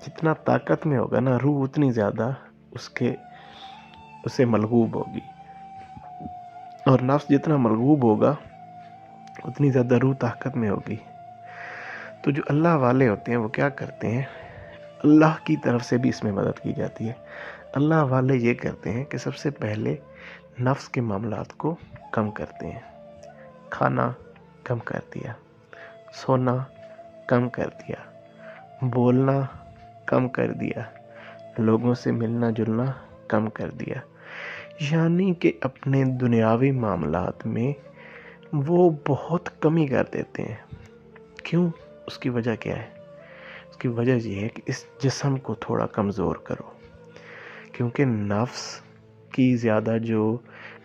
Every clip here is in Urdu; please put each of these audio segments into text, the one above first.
جتنا طاقت میں ہوگا نا روح اتنی زیادہ اسے ملغوب ہوگی، اور نفس جتنا ملغوب ہوگا اتنی زیادہ روح طاقت میں ہوگی۔ تو جو اللہ والے ہوتے ہیں وہ کیا کرتے ہیں، اللہ کی طرف سے بھی اس میں مدد کی جاتی ہے۔ اللہ والے یہ کرتے ہیں کہ سب سے پہلے نفس کے معاملات کو کم کرتے ہیں، کھانا کم کر دیا، سونا کم کر دیا، بولنا کم کر دیا، لوگوں سے ملنا جلنا کم کر دیا، یعنی کہ اپنے دنیاوی معاملات میں وہ بہت کمی کر دیتے ہیں۔ کیوں؟ اس کی وجہ کیا ہے؟ اس کی وجہ یہ ہے کہ اس جسم کو تھوڑا کمزور کرو، کیونکہ نفس کی زیادہ جو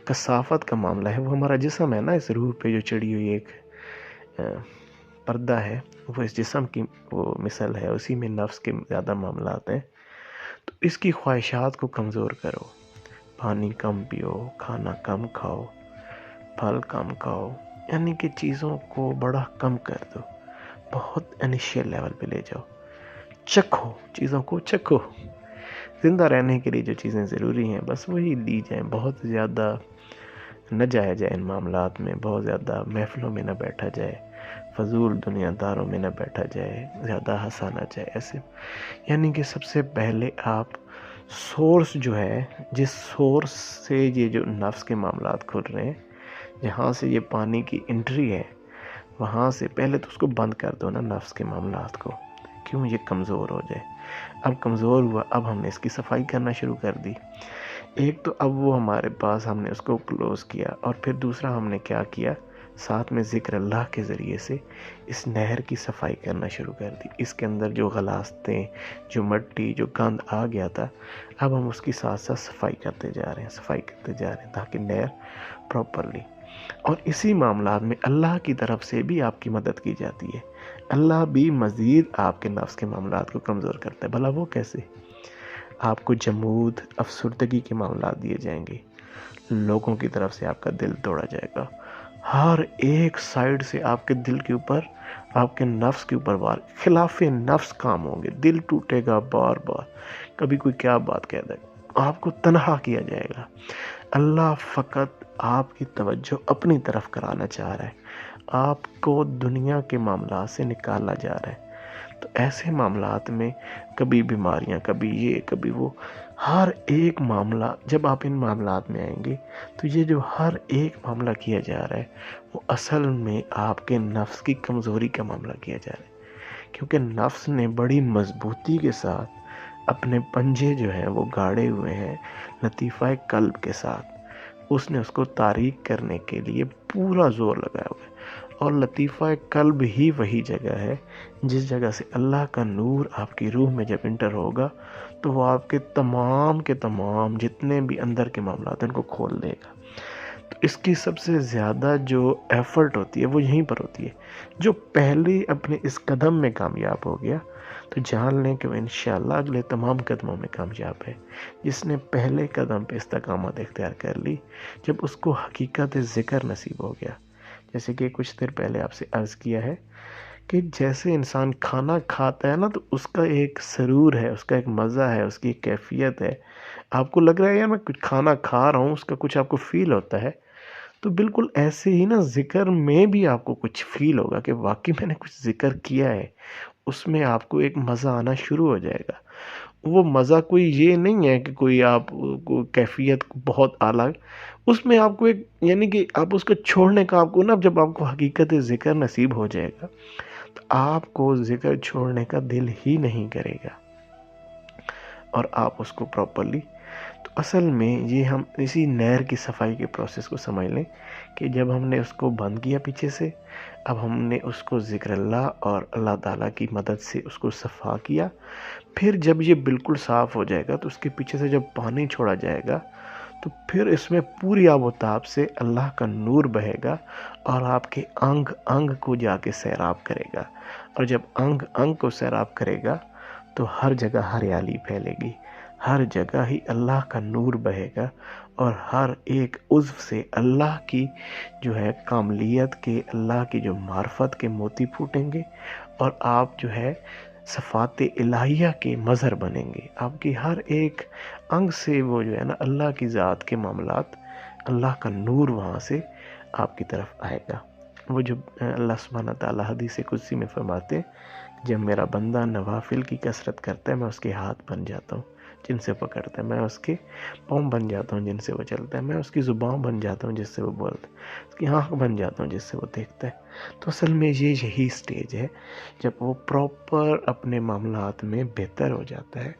کثافت کا معاملہ ہے وہ ہمارا جسم ہے نا، اس روح پہ جو چڑھی ہوئی ایک پردہ ہے، وہ اس جسم کی وہ مثل ہے، اسی میں نفس کے زیادہ معاملات ہیں۔ تو اس کی خواہشات کو کمزور کرو، پانی کم پیو، کھانا کم کھاؤ، پھل کم کھاؤ، یعنی کہ چیزوں کو بڑا کم کر دو، بہت انیشیل لیول پہ لے جاؤ، چکھو، چیزوں کو چکھو۔ زندہ رہنے کے لیے جو چیزیں ضروری ہیں بس وہی لی جائیں، بہت زیادہ نہ جایا جائے ان معاملات میں، بہت زیادہ محفلوں میں نہ بیٹھا جائے، فضول دنیا داروں میں نہ بیٹھا جائے، زیادہ ہنسا نہ جائے ایسے۔ یعنی کہ سب سے پہلے آپ سورس جو ہے، جس سورس سے یہ جو نفس کے معاملات کھل رہے ہیں، جہاں سے یہ پانی کی انٹری ہے، وہاں سے پہلے تو اس کو بند کر دو نا، نفس کے معاملات کو، کیوں یہ کمزور ہو جائے۔ اب کمزور ہوا، اب ہم نے اس کی صفائی کرنا شروع کر دی۔ ایک تو اب وہ ہمارے پاس، ہم نے اس کو کلوز کیا، اور پھر دوسرا ہم نے کیا کیا، ساتھ میں ذکر اللہ کے ذریعے سے اس نہر کی صفائی کرنا شروع کر دی۔ اس کے اندر جو غلاستیں، جو مٹی، جو گند آ گیا تھا، اب ہم اس کی ساتھ ساتھ صفائی کرتے جا رہے ہیں تاکہ نہر پراپرلی۔ اور اسی معاملات میں اللہ کی طرف سے بھی آپ کی مدد کی جاتی ہے۔ اللہ بھی مزید آپ کے نفس کے معاملات کو کمزور کرتا ہے۔ بھلا وہ کیسے؟ آپ کو جمود، افسردگی کے معاملات دیے جائیں گے، لوگوں کی طرف سے آپ کا دل توڑا جائے گا، ہر ایک سائیڈ سے آپ کے دل کے اوپر، آپ کے نفس کے اوپر خلاف نفس کام ہوں گے، دل ٹوٹے گا بار بار، کبھی کوئی کیا بات کہہ دے گا، آپ کو تنہا کیا جائے گا۔ اللہ فقط آپ کی توجہ اپنی طرف کرانا چاہ رہا ہے، آپ کو دنیا کے معاملات سے نکالنا جا رہا ہے۔ تو ایسے معاملات میں کبھی بیماریاں، کبھی یہ، کبھی وہ، ہر ایک معاملہ جب آپ ان معاملات میں آئیں گے تو یہ جو ہر ایک معاملہ کیا جا رہا ہے وہ اصل میں آپ کے نفس کی کمزوری کا معاملہ کیا جا رہا ہے، کیونکہ نفس نے بڑی مضبوطی کے ساتھ اپنے پنجے جو ہیں وہ گاڑے ہوئے ہیں لطیفہ قلب کے ساتھ۔ اس نے اس کو تاریک کرنے کے لیے پورا زور لگایا ہوا ہے، اور لطیفہ قلب ہی وہی جگہ ہے جس جگہ سے اللہ کا نور آپ کی روح میں جب انٹر ہوگا تو وہ آپ کے تمام جتنے بھی اندر کے معاملات ہیں ان کو کھول دے گا۔ تو اس کی سب سے زیادہ جو ایفرٹ ہوتی ہے وہ یہیں پر ہوتی ہے۔ جو پہلے اپنے اس قدم میں کامیاب ہو گیا تو جان لیں کہ وہ انشاءاللہ اگلے تمام قدموں میں کامیاب ہے۔ جس نے پہلے قدم پہ استقامت اختیار کر لی، جب اس کو حقیقت ذکر نصیب ہو گیا، جیسے کہ کچھ دیر پہلے آپ سے عرض کیا ہے کہ جیسے انسان کھانا کھاتا ہے نا تو اس کا ایک سرور ہے، اس کا ایک مزہ ہے، اس کی ایک کیفیت ہے۔ آپ کو لگ رہا ہے یار میں کچھ کھانا کھا رہا ہوں، اس کا کچھ آپ کو فیل ہوتا ہے، تو بالکل ایسے ہی نا ذکر میں بھی آپ کو کچھ فیل ہوگا کہ واقعی میں نے کچھ ذکر کیا ہے، اس میں آپ کو ایک مزہ آنا شروع ہو جائے گا۔ وہ مزہ کوئی یہ نہیں ہے کہ کوئی آپ کو کیفیت بہت اعلیٰ، اس میں آپ کو ایک، یعنی کہ آپ اس کو چھوڑنے کا، آپ کو نا جب آپ کو حقیقت ذکر نصیب ہو جائے گا تو آپ کو ذکر چھوڑنے کا دل ہی نہیں کرے گا، اور آپ اس کو پراپرلی۔ تو اصل میں یہ ہم اسی نہر کی صفائی کے پروسیس کو سمجھ لیں کہ جب ہم نے اس کو بند کیا پیچھے سے، اب ہم نے اس کو ذکر اللہ اور اللہ تعالیٰ کی مدد سے اس کو صفا کیا۔ پھر جب یہ بالکل صاف ہو جائے گا تو اس کے پیچھے سے جب پانی چھوڑا جائے گا تو پھر اس میں پوری آب و تاب سے اللہ کا نور بہے گا، اور آپ کے انگ انگ کو جا کے سیراب کرے گا، اور جب انگ انگ کو سیراب کرے گا تو ہر جگہ ہریالی پھیلے گی، ہر جگہ ہی اللہ کا نور بہے گا، اور ہر ایک عضو سے اللہ کی جو ہے کاملیت کے، اللہ کی جو معرفت کے موتی پھوٹیں گے، اور آپ جو ہے صفات الہیہ کے مظہر بنیں گے. آپ کی ہر ایک انگ سے وہ جو ہے نا اللہ کی ذات کے معاملات، اللہ کا نور وہاں سے آپ کی طرف آئے گا. وہ جو اللہ سبحانہ تعالیٰ حدیث قدسی میں فرماتے ہیں، جب میرا بندہ نوافل کی کثرت کرتا ہے، میں اس کے ہاتھ بن جاتا ہوں جن سے پکڑتا ہے، میں اس کے پاؤں بن جاتا ہوں جن سے وہ چلتا ہے، میں اس کی زبان بن جاتا ہوں جس سے وہ بولتا ہے، اس کی آنکھ بن جاتا ہوں جس سے وہ دیکھتا ہے. تو اصل میں یہی سٹیج ہے جب وہ پراپر اپنے معاملات میں بہتر ہو جاتا ہے.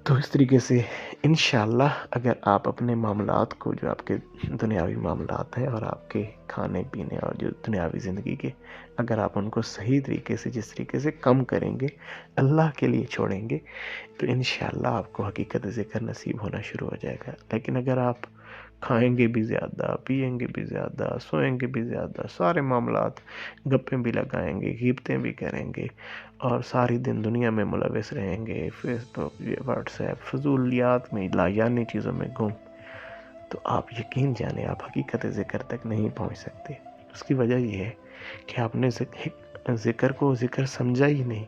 تو اس طریقے سے انشاءاللہ اگر آپ اپنے معاملات کو، جو آپ کے دنیاوی معاملات ہیں اور آپ کے کھانے پینے اور جو دنیاوی زندگی کے، اگر آپ ان کو صحیح طریقے سے، جس طریقے سے کم کریں گے، اللہ کے لیے چھوڑیں گے، تو انشاءاللہ آپ کو حقیقت ذکر نصیب ہونا شروع ہو جائے گا. لیکن اگر آپ کھائیں گے بھی زیادہ، پیئیں گے بھی زیادہ، سوئیں گے بھی زیادہ، سارے معاملات، گپیں بھی لگائیں گے، غیبتیں بھی کریں گے، اور ساری دن دنیا میں ملوث رہیں گے، فیس بک، واٹس ایپ، فضولیات میں، لایانی چیزوں میں گم، تو آپ یقین جانیں آپ حقیقت ذکر تک نہیں پہنچ سکتے. اس کی وجہ یہ ہے کہ آپ نے ذکر کو ذکر سمجھا ہی نہیں.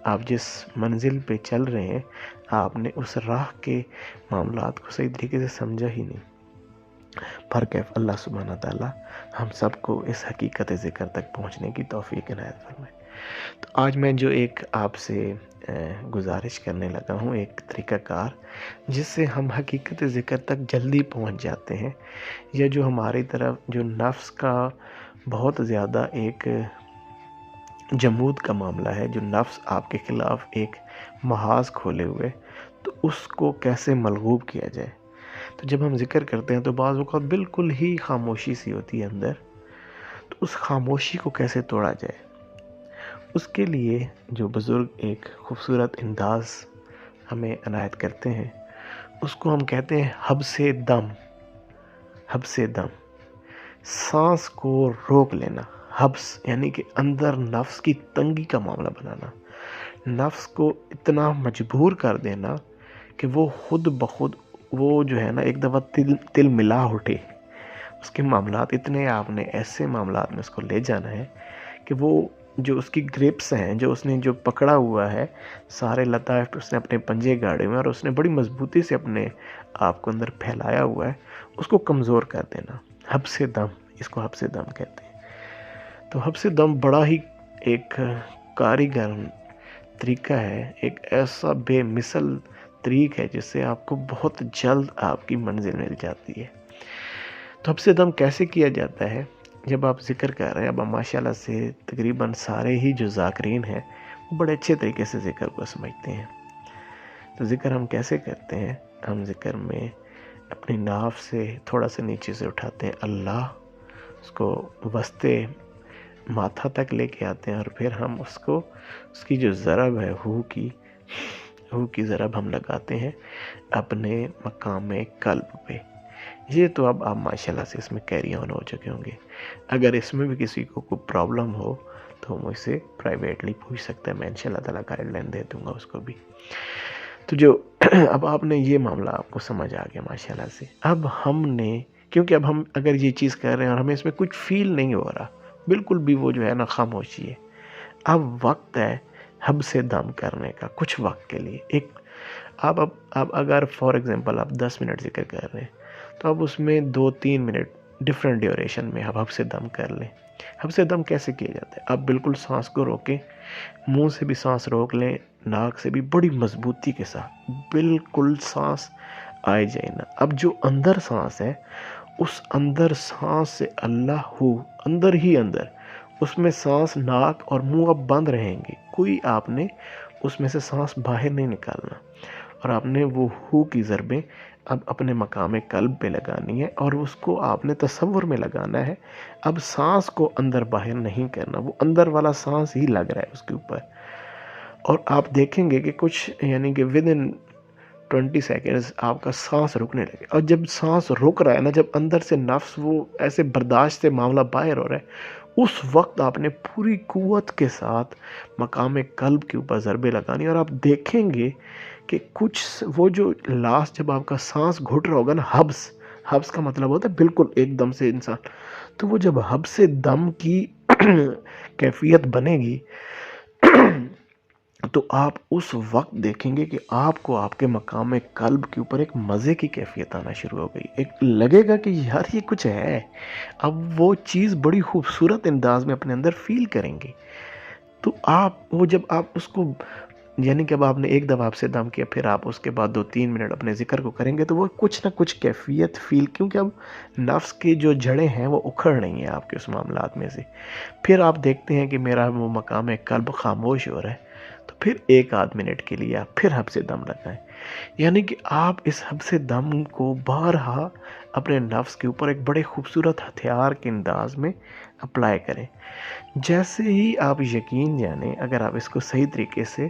آپ جس منزل پہ چل رہے ہیں، آپ نے اس راہ کے معاملات کو صحیح طریقے سے سمجھا ہی نہیں. پر کیف اللہ سبحانہ تعالیٰ ہم سب کو اس حقیقت ذکر تک پہنچنے کی توفیق عنایت فرمائے. تو آج میں جو ایک آپ سے گزارش کرنے لگا ہوں، ایک طریقہ کار جس سے ہم حقیقت ذکر تک جلدی پہنچ جاتے ہیں، یا جو ہماری طرف جو نفس کا بہت زیادہ ایک جمود کا معاملہ ہے، جو نفس آپ کے خلاف ایک محاذ کھولے ہوئے، تو اس کو کیسے ملغوب کیا جائے. تو جب ہم ذکر کرتے ہیں تو بعض اوقات بالکل ہی خاموشی سی ہوتی ہے اندر، تو اس خاموشی کو کیسے توڑا جائے. اس کے لیے جو بزرگ ایک خوبصورت انداز ہمیں عنایت کرتے ہیں، اس کو ہم کہتے ہیں حبس دم. حبس دم، سانس کو روک لینا. حبس یعنی کہ اندر نفس کی تنگی کا معاملہ بنانا، نفس کو اتنا مجبور کر دینا کہ وہ خود بخود وہ جو ہے نا ایک دفعہ تل ملا اٹھے. اس کے معاملات اتنے، آپ نے ایسے معاملات میں اس کو لے جانا ہے کہ وہ جو اس کی گریپس ہیں، جو اس نے جو پکڑا ہوا ہے، سارے لطائف اس نے اپنے پنجے گاڑے ہوئے اور اس نے بڑی مضبوطی سے اپنے آپ کو اندر پھیلایا ہوا ہے، اس کو کمزور کر دینا. حبس دم، اس کو حبس دم کہتے ہیں. تو حبس دم بڑا ہی ایک کاریگر طریقہ ہے، ایک ایسا بے مثل طریق ہے جس سے آپ کو بہت جلد آپ کی منزل مل جاتی ہے. تو حبس دم کیسے کیا جاتا ہے؟ جب آپ ذکر کر رہے ہیں، اب ماشاءاللہ سے تقریباً سارے ہی جو ذاکرین ہیں وہ بڑے اچھے طریقے سے ذکر کو سمجھتے ہیں. تو ذکر ہم کیسے کرتے ہیں؟ ہم ذکر میں اپنی ناف سے تھوڑا سا نیچے سے اٹھاتے ہیں اللہ، اس کو وسط ماتھا تک لے کے آتے ہیں، اور پھر ہم اس کی جو ضرب ہے، ہو کی ضرب ہم لگاتے ہیں اپنے مقام قلب پہ. یہ تو اب آپ ماشاءاللہ سے اس میں کیری آن ہو چکے ہوں گے. اگر اس میں بھی کسی کو کوئی پرابلم ہو تو مجھ سے پرائیویٹلی پوچھ سکتا ہے، میں انشاءاللہ تعالیٰ گائیڈ لائن دے دوں گا اس کو بھی. تو جو اب آپ نے یہ معاملہ آپ کو سمجھ آ گیا ماشاءاللہ سے. اب ہم نے، کیونکہ اب ہم اگر یہ چیز کر رہے ہیں اور ہمیں اس میں کچھ فیل نہیں ہو رہا، بالکل بھی وہ جو ہے نا خاموشی ہے، اب وقت ہے حبس دم کرنے کا. کچھ وقت کے لیے ایک اب اگر فار ایگزامپل آپ 10 منٹ ذکر کر رہے ہیں، تو اب اس میں 2-3 منٹ ڈیفرنٹ ڈیوریشن میں آپ حبس دم کر لیں. حبس دم کیسے کیا جاتا ہے؟ آپ بالکل سانس کو روکیں، منہ سے بھی سانس روک لیں، ناک سے بھی بڑی مضبوطی کے ساتھ بالکل سانس آئے جائے نا. اب جو اندر سانس ہے، اس اندر سانس سے اللہ ہو، اندر ہی اندر اس میں سانس، ناک اور منہ اب بند رہیں گے، کوئی آپ نے اس میں سے سانس باہر نہیں نکالنا. اور آپ نے وہ ہو کی ضربیں اب اپنے مقام قلب پہ لگانی ہے، اور اس کو آپ نے تصور میں لگانا ہے. اب سانس کو اندر باہر نہیں کرنا، وہ اندر والا سانس ہی لگ رہا ہے اس کے اوپر. اور آپ دیکھیں گے کہ کچھ یعنی کہ ودن 20 سیکنڈز آپ کا سانس رکنے لگے. اور جب سانس رک رہا ہے نا، جب اندر سے نفس وہ ایسے برداشت سے معاملہ باہر ہو رہا ہے، اس وقت آپ نے پوری قوت کے ساتھ مقام قلب کے اوپر ضربے لگانی. اور آپ دیکھیں گے کہ کچھ وہ جو لاسٹ جب آپ کا سانس گھٹ رہا ہوگا نا، حبس کا مطلب ہوتا ہے بالکل ایک دم سے انسان، تو وہ جب حبس دم کی کیفیت بنے گی تو آپ اس وقت دیکھیں گے کہ آپ کو آپ کے مقام قلب کے اوپر ایک مزے کی کیفیت آنا شروع ہو گئی، ایک لگے گا کہ یار یہ کچھ ہے. اب وہ چیز بڑی خوبصورت انداز میں اپنے اندر فیل کریں گے. تو جب آپ اس کو، یعنی کہ اب آپ نے ایک دفعہ آپ سے دم کیا، پھر آپ اس کے بعد 2-3 منٹ اپنے ذکر کو کریں گے تو وہ کچھ نہ کچھ کیفیت فیل، کیونکہ اب نفس کی جو جڑیں ہیں وہ اکھڑ نہیں ہیں آپ کے اس معاملات میں سے. پھر آپ دیکھتے ہیں کہ میرا وہ مقام قلب خاموش ہو رہا ہے، تو پھر 1-8 منٹ کے لیے آپ پھر حب سے دم لگائیں. یعنی کہ آپ اس حب سے دم کو بارہا اپنے نفس کے اوپر ایک بڑے خوبصورت ہتھیار کے انداز میں اپلائی کریں. جیسے ہی آپ یقین جانیں، اگر آپ اس کو صحیح طریقے سے،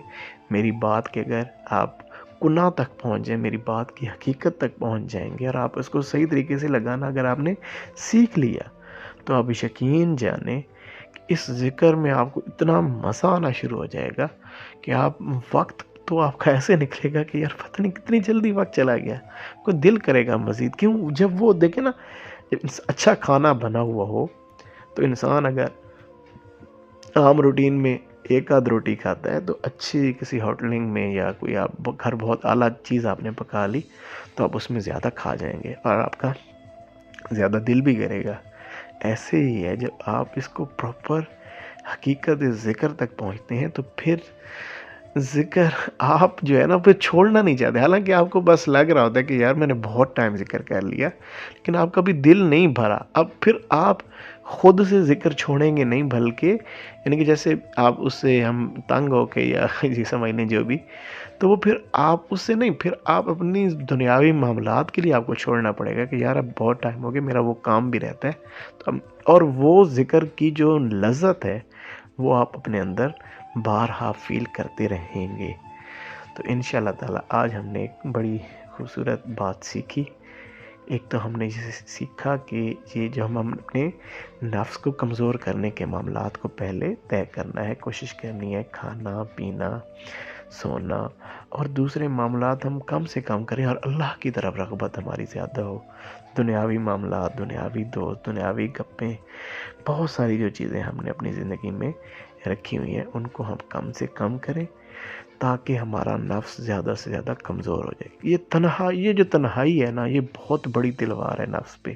میری بات کے اگر آپ کناں تک پہنچ جائیں، میری بات کی حقیقت تک پہنچ جائیں گے، اور آپ اس کو صحیح طریقے سے لگانا اگر آپ نے سیکھ لیا، تو آپ یقین جانیں کہ اس ذکر میں آپ کو اتنا مزہ آنا شروع ہو جائے گا کہ آپ وقت تو آپ کا ایسے نکلے گا کہ یار پتہ نہیں کتنی جلدی وقت چلا گیا. کوئی دل کرے گا مزید. کیوں؟ جب وہ دیکھیں نا، جب اچھا کھانا بنا ہوا ہو تو انسان اگر عام روٹین میں ایک آدھ روٹی کھاتا ہے، تو اچھی کسی ہوٹلنگ میں یا کوئی آپ گھر بہت اعلیٰ چیز آپ نے پکا لی تو آپ اس میں زیادہ کھا جائیں گے اور آپ کا زیادہ دل بھی کرے گا. ایسے ہی ہے، جب آپ اس کو پراپر حقیقت ذکر تک پہنچتے ہیں تو پھر ذکر آپ جو ہے نا پھر چھوڑنا نہیں چاہتے. حالانکہ آپ کو بس لگ رہا ہوتا ہے کہ یار میں نے بہت ٹائم ذکر کر لیا، لیکن آپ کا بھی دل نہیں بھرا. اب پھر آپ خود سے ذکر چھوڑیں گے نہیں، بلکہ یعنی کہ جیسے آپ اس سے ہم تنگ ہو کے یا جی سمجھ لیں جو بھی، تو وہ پھر آپ اس سے نہیں، پھر آپ اپنی دنیاوی معاملات کے لیے آپ کو چھوڑنا پڑے گا کہ یار اب بہت ٹائم ہو گیا، میرا وہ کام بھی رہتا ہے. تو اور وہ ذکر کی جو لذت ہے وہ آپ اپنے اندر بارہا فیل کرتے رہیں گے. تو انشاءاللہ تعالی آج ہم نے ایک بڑی خوبصورت بات سیکھی. ایک تو ہم نے یہ سیکھا کہ یہ جو ہم اپنے نفس کو کمزور کرنے کے معاملات کو پہلے طے کرنا ہے، کوشش کرنی ہے کھانا پینا سونا اور دوسرے معاملات ہم کم سے کم کریں، اور اللہ کی طرف رغبت ہماری زیادہ ہو. دنیاوی معاملات، دنیاوی دوست، دنیاوی گپیں، بہت ساری جو چیزیں ہم نے اپنی زندگی میں رکھی ہوئی ہیں ان کو ہم کم سے کم کریں تاکہ ہمارا نفس زیادہ سے زیادہ کمزور ہو جائے. یہ جو تنہائی ہے نا، یہ بہت بڑی تلوار ہے نفس پہ.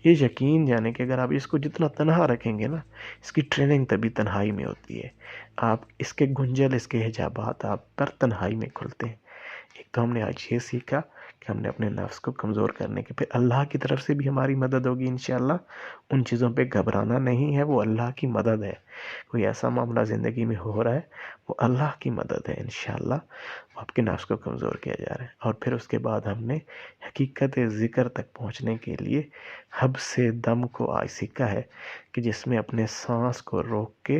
یہ یقین جانے کہ اگر آپ اس کو جتنا تنہا رکھیں گے نا، اس کی ٹریننگ تبھی تنہائی میں ہوتی ہے. آپ اس کے گنجل، اس کے حجابات آپ پر تنہائی میں کھلتے ہیں. ایک تو ہم نے آج یہ سیکھا کہ ہم نے اپنے نفس کو کمزور کرنے کے، پھر اللہ کی طرف سے بھی ہماری مدد ہوگی انشاءاللہ. ان چیزوں پہ گھبرانا نہیں ہے، وہ اللہ کی مدد ہے. کوئی ایسا معاملہ زندگی میں ہو رہا ہے، وہ اللہ کی مدد ہے انشاءاللہ. وہ آپ کے نفس کو کمزور کیا جا رہا ہے. اور پھر اس کے بعد ہم نے حقیقت ذکر تک پہنچنے کے لیے حب سے دم کو آج سیکھا ہے کہ جس میں اپنے سانس کو روک کے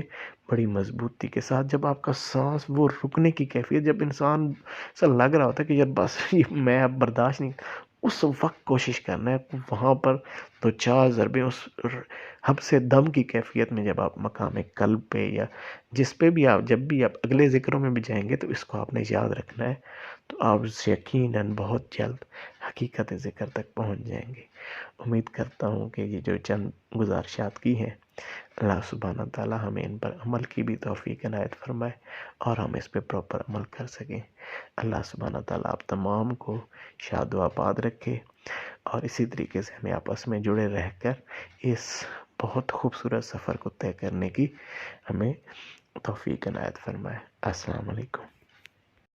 بڑی مضبوطی کے ساتھ، جب آپ کا سانس وہ رکنے کی کیفیت، جب انسان سے لگ رہا ہوتا ہے کہ یار بس میں اب برداشت نہیں، اس وقت کوشش کرنا ہے وہاں پر 2-4 ضربیں اس حب سے دم کی کیفیت میں. جب آپ مقام قلب پہ یا جس پہ بھی آپ، جب بھی آپ اگلے ذکروں میں بھی جائیں گے تو اس کو آپ نے یاد رکھنا ہے، تو آپ یقیناً بہت جلد حقیقت ذکر تک پہنچ جائیں گے. امید کرتا ہوں کہ یہ جو چند گزارشات کی ہیں، اللہ سبحانہ تعالی ہمیں ان پر عمل کی بھی توفیق عنایت فرمائے اور ہم اس پہ پراپر عمل کر سکیں. اللہ سبحانہ تعالی آپ تمام کو شاد و آباد رکھے اور اسی طریقے سے ہمیں آپس میں جڑے رہ کر اس بہت خوبصورت سفر کو طے کرنے کی ہمیں توفیق عنایت فرمائے. السلام علیکم.